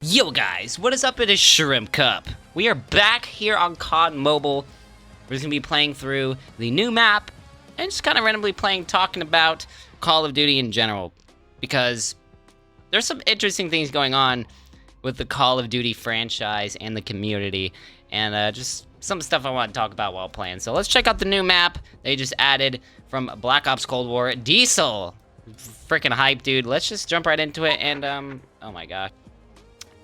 Yo guys, what is up? It is Shrimp Cup. We are back here on COD Mobile. We're just gonna be playing through the new map and just kind of randomly talking about Call of Duty in general, because there's some interesting things going on with the Call of Duty franchise and the community, and just some stuff I want to talk about while playing. So let's check out the new map they just added from Black Ops Cold War. Diesel, freaking hype, dude. Let's just jump right into it and oh my gosh.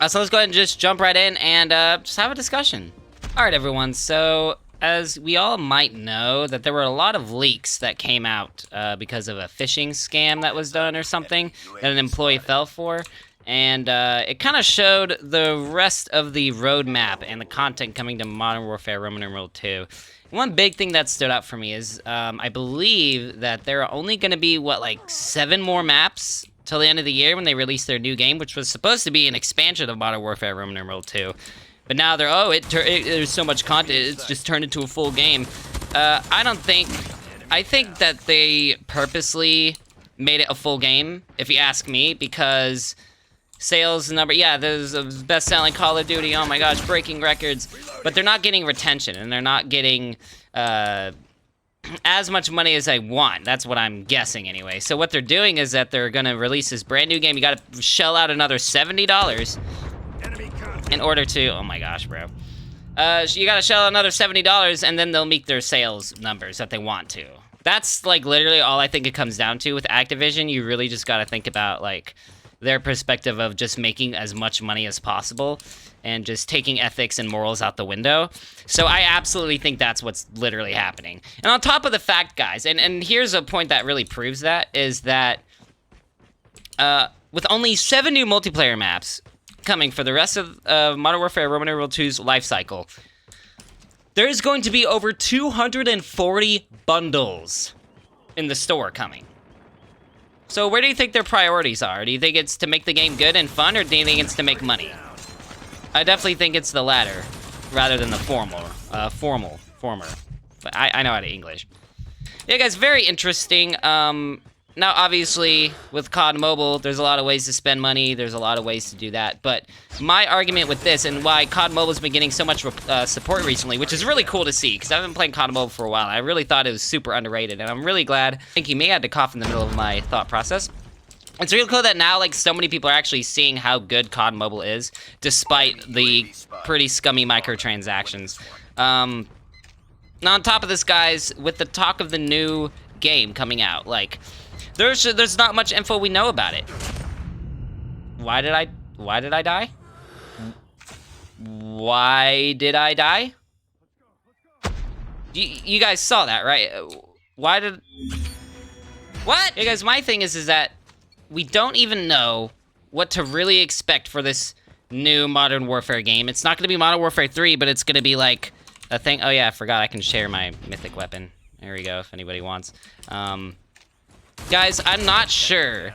So let's go ahead and just jump right in and just have a discussion. All right, everyone. So as we all might know, that there were a lot of leaks that came out because of a phishing scam that was done or something that an employee fell for. And it kind of showed the rest of the roadmap and the content coming to Modern Warfare Roman numeral 2. One big thing that stood out for me is I believe that there are only going to be, what, like 7 more maps till the end of the year when they release their new game, which was supposed to be an expansion of Modern Warfare Roman numeral 2. But now they're, there's so much content, it's just turned into a full game. I think that they purposely made it a full game, if you ask me, because sales number, yeah, there's a best-selling Call of Duty, oh my gosh, breaking records, but they're not getting retention, and they're not getting, as much money as I want. That's what I'm guessing anyway. So what they're doing is that they're gonna release this brand new game. You gotta shell out another $70 in order to, oh my gosh, bro. You gotta shell out another $70 and then they'll meet their sales numbers that they want to. That's like literally all I think it comes down to with Activision. You really just gotta think about like their perspective of just making as much money as possible and just taking ethics and morals out the window. So I absolutely think that's what's literally happening. And on top of the fact, guys, and here's a point that really proves that, is that with only 7 new multiplayer maps coming for the rest of Modern Warfare Roman numeral 2's life cycle, there's going to be over 240 bundles in the store coming. So where do you think their priorities are? Do you think it's to make the game good and fun, or do you think it's to make money? I definitely think it's the latter, rather than the former. But I know how to English. Yeah, guys, very interesting. Now, obviously, with COD Mobile, there's a lot of ways to spend money. There's a lot of ways to do that. But my argument with this, and why COD Mobile's been getting so much support recently, which is really cool to see, because I've been playing COD Mobile for a while. I really thought it was super underrated, and I'm really glad. I think you may have to cough in the middle of my thought process. It's really cool that now, like, so many people are actually seeing how good COD Mobile is, despite the pretty scummy microtransactions. Now, on top of this, guys, with the talk of the new game coming out, like, there's not much info we know about it. Why did I die? Why did I die? You guys saw that, right? What? Yeah, guys, my thing is that we don't even know what to really expect for this new Modern Warfare game. It's not going to be Modern Warfare 3, but it's going to be like a thing. Oh yeah, I forgot I can share my Mythic weapon. There we go, if anybody wants. Guys, I'm not sure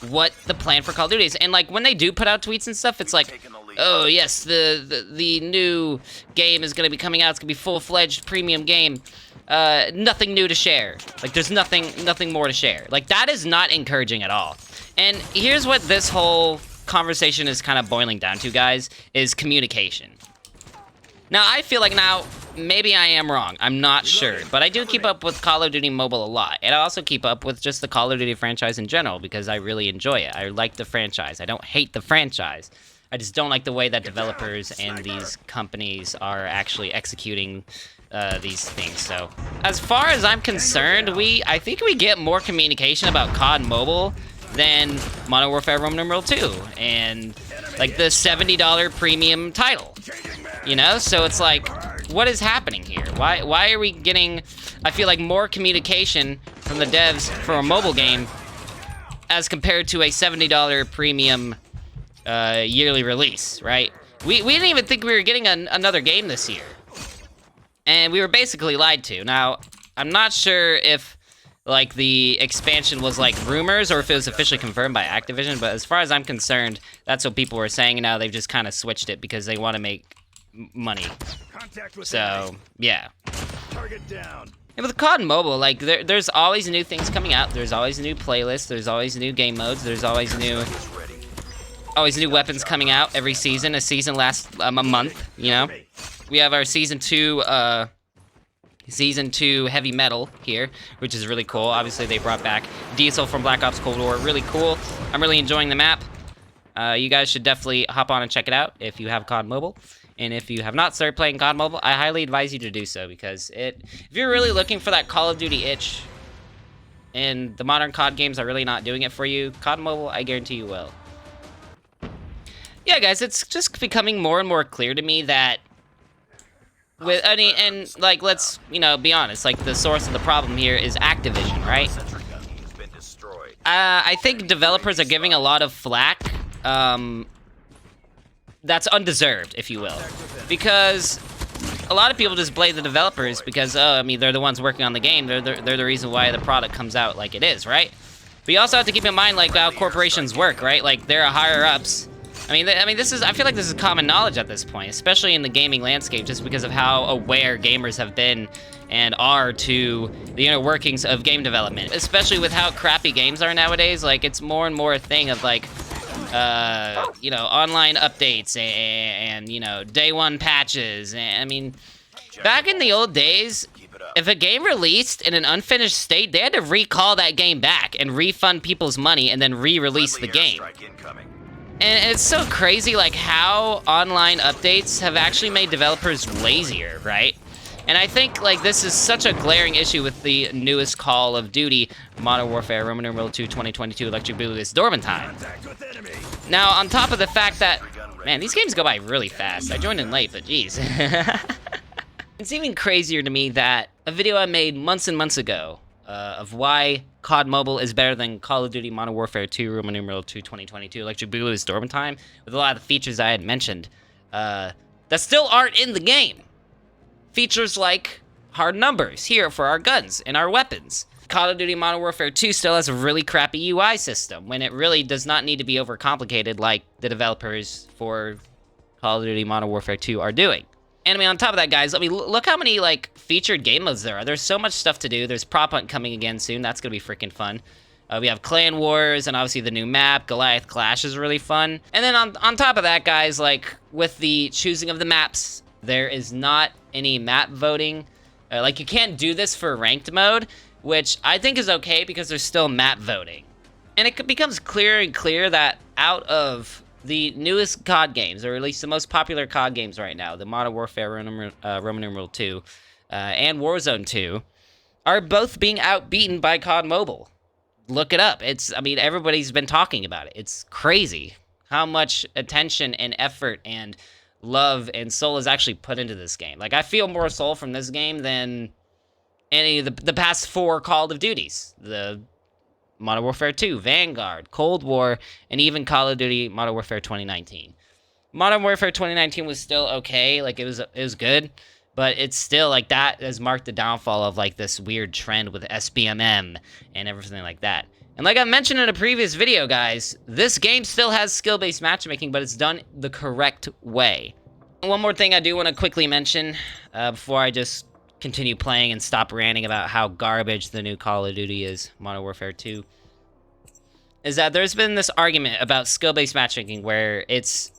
what the plan for Call of Duty is. And like when they do put out tweets and stuff, it's like, oh yes, the new game is going to be coming out. It's going to be full-fledged premium game. Nothing new to share. Like, there's nothing more to share. Like, that is not encouraging at all. And here's what this whole conversation is kind of boiling down to, guys, is communication. Now, I feel like now, maybe I am wrong. I'm not sure. But I do keep up with Call of Duty Mobile a lot. And I also keep up with just the Call of Duty franchise in general, because I really enjoy it. I like the franchise. I don't hate the franchise. I just don't like the way that developers and these companies are actually executing these things. So as far as I'm concerned, I think we get more communication about COD Mobile than Modern Warfare Roman numeral 2 and like the $70 premium title, you know? So it's like, what is happening here? Why are we getting, I feel like, more communication from the devs for a mobile game as compared to a $70 premium yearly release, right? We didn't even think we were getting another game this year. And we were basically lied to. Now, I'm not sure if, like, the expansion was, like, rumors or if it was officially confirmed by Activision, but as far as I'm concerned, that's what people were saying, and now they've just kind of switched it because they want to make money. So, yeah. Target down. And with COD Mobile, like, there's always new things coming out. There's always new playlists. There's always new game modes. There's always new Always new weapons coming out every season. A season lasts a month, you know? We have our Season 2 Heavy Metal here, which is really cool. Obviously, they brought back Diesel from Black Ops Cold War. Really cool. I'm really enjoying the map. You guys should definitely hop on and check it out if you have COD Mobile. And if you have not started playing COD Mobile, I highly advise you to do so, because if you're really looking for that Call of Duty itch, and the modern COD games are really not doing it for you, COD Mobile, I guarantee you will. Yeah, guys, it's just becoming more and more clear to me that like, let's, be honest, like, the source of the problem here is Activision, right? I think developers are giving a lot of flack, that's undeserved, if you will. Because a lot of people just blame the developers because, they're the ones working on the game. They're the reason why the product comes out like it is, right? But you also have to keep in mind, like, how corporations work, right? Like, there are higher-ups. I feel like this is common knowledge at this point, especially in the gaming landscape, just because of how aware gamers have been and are to the inner workings of game development. Especially with how crappy games are nowadays, like, it's more and more a thing of, like, online updates and day one patches. And, back in the old days, if a game released in an unfinished state, they had to recall that game back and refund people's money and then re-release the game. And it's so crazy, like, how online updates have actually made developers lazier, right? And I think, like, this is such a glaring issue with the newest Call of Duty, Modern Warfare, Roman numeral 2, 2022, Electric Blue is Dormant Time. Now, on top of the fact that, man, these games go by really fast. I joined in late, but geez. It's even crazier to me that a video I made months and months ago of why COD Mobile is better than Call of Duty Modern Warfare 2, Roman numeral 2, 2022, Electric Blue is Dormant Time, with a lot of the features I had mentioned, that still aren't in the game. Features like hard numbers here for our guns and our weapons. Call of Duty Modern Warfare 2 still has a really crappy UI system, when it really does not need to be overcomplicated like the developers for Call of Duty Modern Warfare 2 are doing. And on top of that, guys, look how many, like, featured game modes there are. There's so much stuff to do. There's Prop Hunt coming again soon. That's gonna be freaking fun. We have Clan Wars, and obviously the new map, Goliath Clash is really fun. And then on top of that, guys, like, with the choosing of the maps, there is not any map voting. Like, you can't do this for ranked mode, which I think is okay because there's still map voting. And it becomes clearer and clearer that out of the newest COD games, or at least the most popular COD games right now, the Modern Warfare Roman numeral 2 and Warzone 2, are both being outbeaten by COD Mobile. Look it up. Everybody's been talking about it. It's crazy how much attention and effort and love and soul is actually put into this game. Like, I feel more soul from this game than any of the past 4 Call of Duties. The Modern Warfare 2, Vanguard, Cold War, and even Call of Duty Modern Warfare 2019. Modern Warfare 2019 was still okay, like, it was good, but it's still, like, that has marked the downfall of, like, this weird trend with SBMM and everything like that. And like I mentioned in a previous video, guys, this game still has skill-based matchmaking, but it's done the correct way. And one more thing I do want to quickly mention before I just continue playing and stop ranting about how garbage the new Call of Duty is, Modern Warfare 2, is that there's been this argument about skill-based matchmaking where it's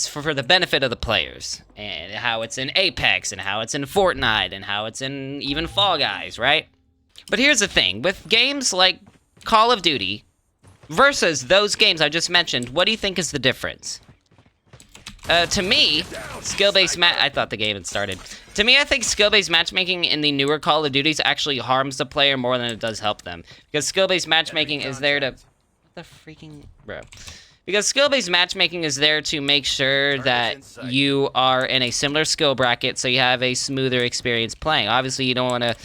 for the benefit of the players, and how it's in Apex, and how it's in Fortnite, and how it's in even Fall Guys, right? But here's the thing, with games like Call of Duty versus those games I just mentioned, what do you think is the difference? To me, skill-based I thought the game had started. To me, I think skill-based matchmaking in the newer Call of Duties actually harms the player more than it does help them. Because skill-based matchmaking is there to... What the freaking... Bro. Because skill-based matchmaking is there to make sure that you are in a similar skill bracket so you have a smoother experience playing. Obviously, you don't want to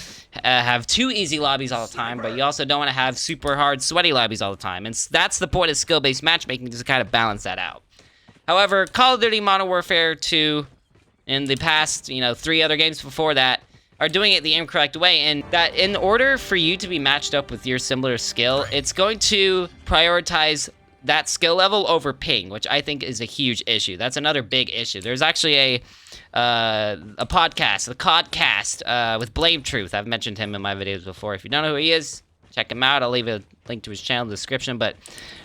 have too easy lobbies all the time, but you also don't want to have super hard, sweaty lobbies all the time. And that's the point of skill-based matchmaking, just to kind of balance that out. However, Call of Duty Modern Warfare 2 and the past, 3 other games before that are doing it the incorrect way, and that in order for you to be matched up with your similar skill, it's going to prioritize that skill level over ping, which I think is a huge issue. That's another big issue. There's actually a podcast, the CODcast, with Blame Truth. I've mentioned him in my videos before. If you don't know who he is, check him out. I'll leave a link to his channel in the description. But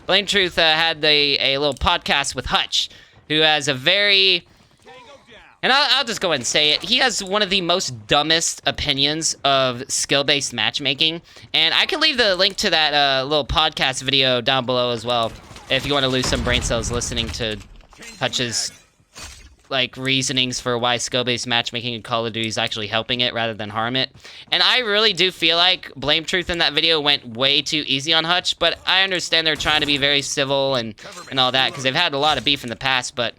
Blame Truth had a little podcast with Hutch, who has a very... And I'll just go ahead and say it. He has one of the most dumbest opinions of skill-based matchmaking. And I can leave the link to that little podcast video down below as well, if you want to lose some brain cells listening to Hutch's like reasonings for why skill-based matchmaking in Call of Duty is actually helping it rather than harm it. And I really do feel like Blame Truth in that video went way too easy on Hutch, but I understand they're trying to be very civil and all that, because they've had a lot of beef in the past, but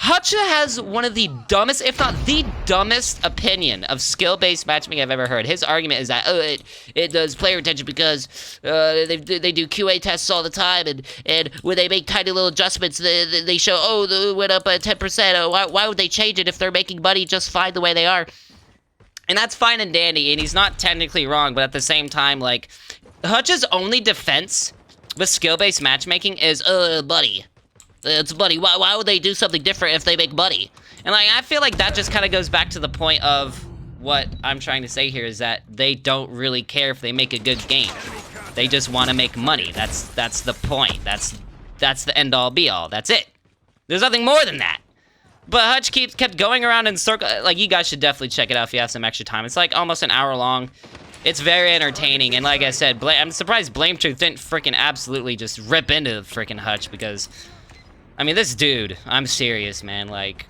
Hutch has one of the dumbest, if not the dumbest, opinion of skill-based matchmaking I've ever heard. His argument is that, oh, it does player retention because they do QA tests all the time, and when they make tiny little adjustments, they show, oh, it went up by 10%. Oh, why would they change it if they're making money just fine the way they are? And that's fine and dandy, and he's not technically wrong, but at the same time, like, Hutch's only defense with skill-based matchmaking is, buddy. It's money. Why would they do something different if they make money? And like, I feel like that just kind of goes back to the point of what I'm trying to say here, is that they don't really care if they make a good game. They just want to make money. That's the point. That's the end all be all. That's it. There's nothing more than that. But Hutch kept going around in circle. Like, you guys should definitely check it out if you have some extra time. It's like almost an hour long. It's very entertaining, and like I said, I'm surprised Blame Truth didn't freaking absolutely just rip into freaking Hutch, because I mean, this dude, I'm serious, man, like,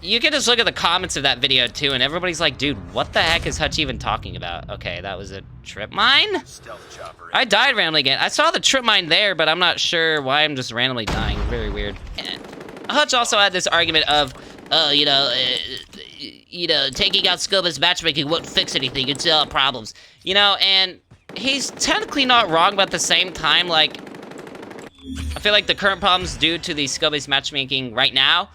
you can just look at the comments of that video, too, and everybody's like, dude, what the heck is Hutch even talking about? Okay, that was a trip mine? I died randomly again. I saw the trip mine there, but I'm not sure why I'm just randomly dying. Very weird. And Hutch also had this argument of, taking out skill-based matchmaking won't fix anything. It's all problems. And he's technically not wrong, but at the same time, like, I feel like the current problems due to the skill-based matchmaking right now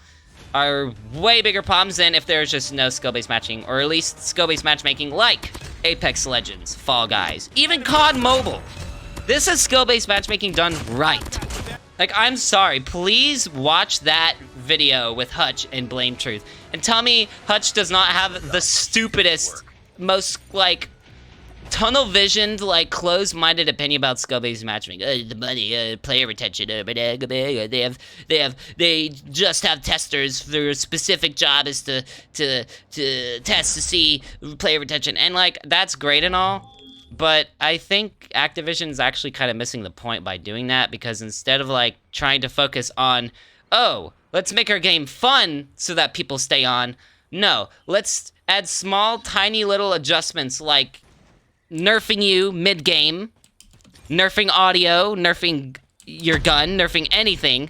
are way bigger problems than if there's just no skill-based matching, or at least skill-based matchmaking like Apex Legends, Fall Guys, even COD Mobile. This is skill-based matchmaking done right. Like, I'm sorry, please watch that video with Hutch and Blame Truth and tell me Hutch does not have the stupidest, most, like, tunnel-visioned, like, closed-minded opinion about skill-based matchmaking. The money, player retention, they just have testers. Their specific job is to test to see player retention. And, like, that's great and all, but I think Activision's actually kind of missing the point by doing that, because instead of, like, trying to focus on, oh, let's make our game fun so that people stay on, no, let's add small, tiny little adjustments, like nerfing you mid-game, nerfing audio, nerfing your gun, nerfing anything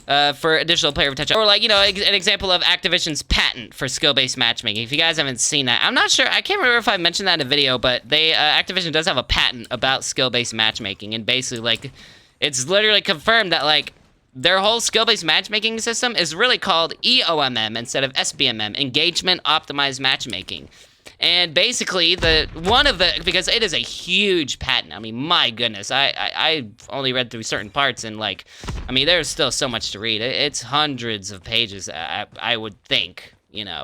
for additional player retention. Or, like, an example of Activision's patent for skill-based matchmaking. If you guys haven't seen that, I'm not sure, I can't remember if I mentioned that in a video, but Activision does have a patent about skill-based matchmaking, and basically, like, it's literally confirmed that, like, their whole skill-based matchmaking system is really called EOMM instead of SBMM, Engagement Optimized Matchmaking. And basically, because it is a huge patent. I mean, my goodness, I only read through certain parts, and, like, I mean, there's still so much to read. It's hundreds of pages, I would think,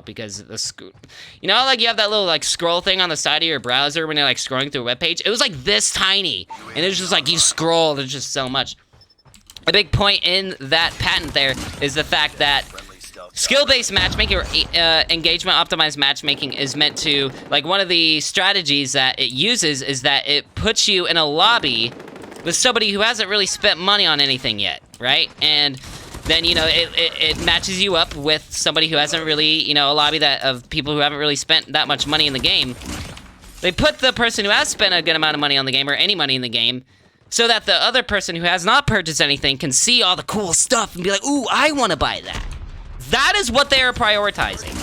because like, you have that little, like, scroll thing on the side of your browser when you're, like, scrolling through a web page. It was, like, this tiny, and it was just, like, you scroll, there's just so much. A big point in that patent there is the fact that skill-based matchmaking, or engagement-optimized matchmaking, is meant to, like, one of the strategies that it uses is that it puts you in a lobby with somebody who hasn't really spent money on anything yet, right? And then, it matches you up with somebody who hasn't really, a lobby of people who haven't really spent that much money in the game. They put the person who has spent a good amount of money on the game, or any money in the game, so that the other person who has not purchased anything can see all the cool stuff and be like, ooh, I want to buy that. That is what they are prioritizing.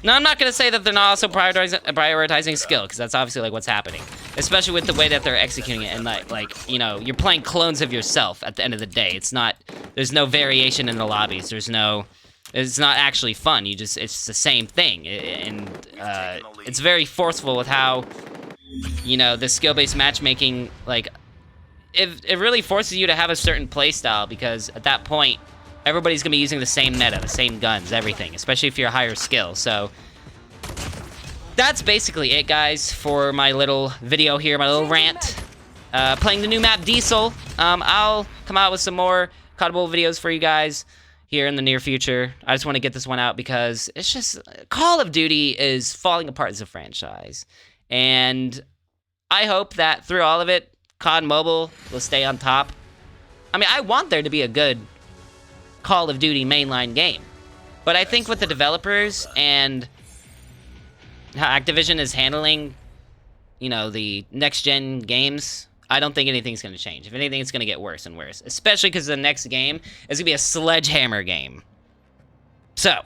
Now, I'm not going to say that they're not also prioritizing skill, because that's obviously, like, what's happening. Especially with the way that they're executing it, and, like, you're playing clones of yourself at the end of the day. There's no variation in the lobbies. It's not actually fun. It's the same thing. And it's very forceful with how, the skill-based matchmaking, like, it really forces you to have a certain play style, because at that point, everybody's gonna be using the same meta, the same guns, everything, especially if you're a higher skill. So that's basically it, guys, for my little video here, my little rant. Playing the new map, Diesel. I'll come out with some more COD Mobile videos for you guys here in the near future. I just want to get this one out because it's just... Call of Duty is falling apart as a franchise. And I hope that through all of it, COD Mobile will stay on top. I mean, I want there to be a good Call of Duty mainline game. But I think with the developers and how Activision is handling, you know, the next-gen games, I don't think anything's going to change. If anything, it's going to get worse and worse. Especially because the next game is going to be a sledgehammer game. So,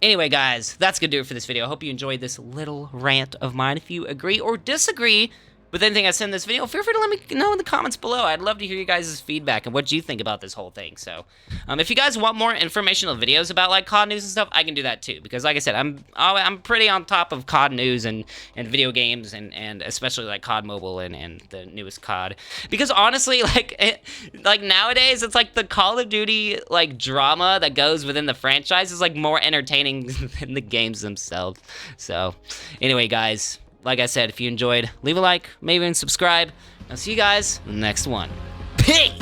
anyway, guys, that's going to do it for this video. I hope you enjoyed this little rant of mine. If you agree or disagree with anything I said in this video, feel free to let me know in the comments below. I'd love to hear you guys' feedback and what you think about this whole thing. So, if you guys want more informational videos about, like, COD news and stuff, I can do that too. Because, like I said, I'm pretty on top of COD news and video games and especially, like, COD Mobile and the newest COD. Because, honestly, like nowadays, it's like the Call of Duty, like, drama that goes within the franchise is, like, more entertaining than the games themselves. So, anyway, guys, like I said, if you enjoyed, leave a like, maybe even subscribe. I'll see you guys in the next one. Peace!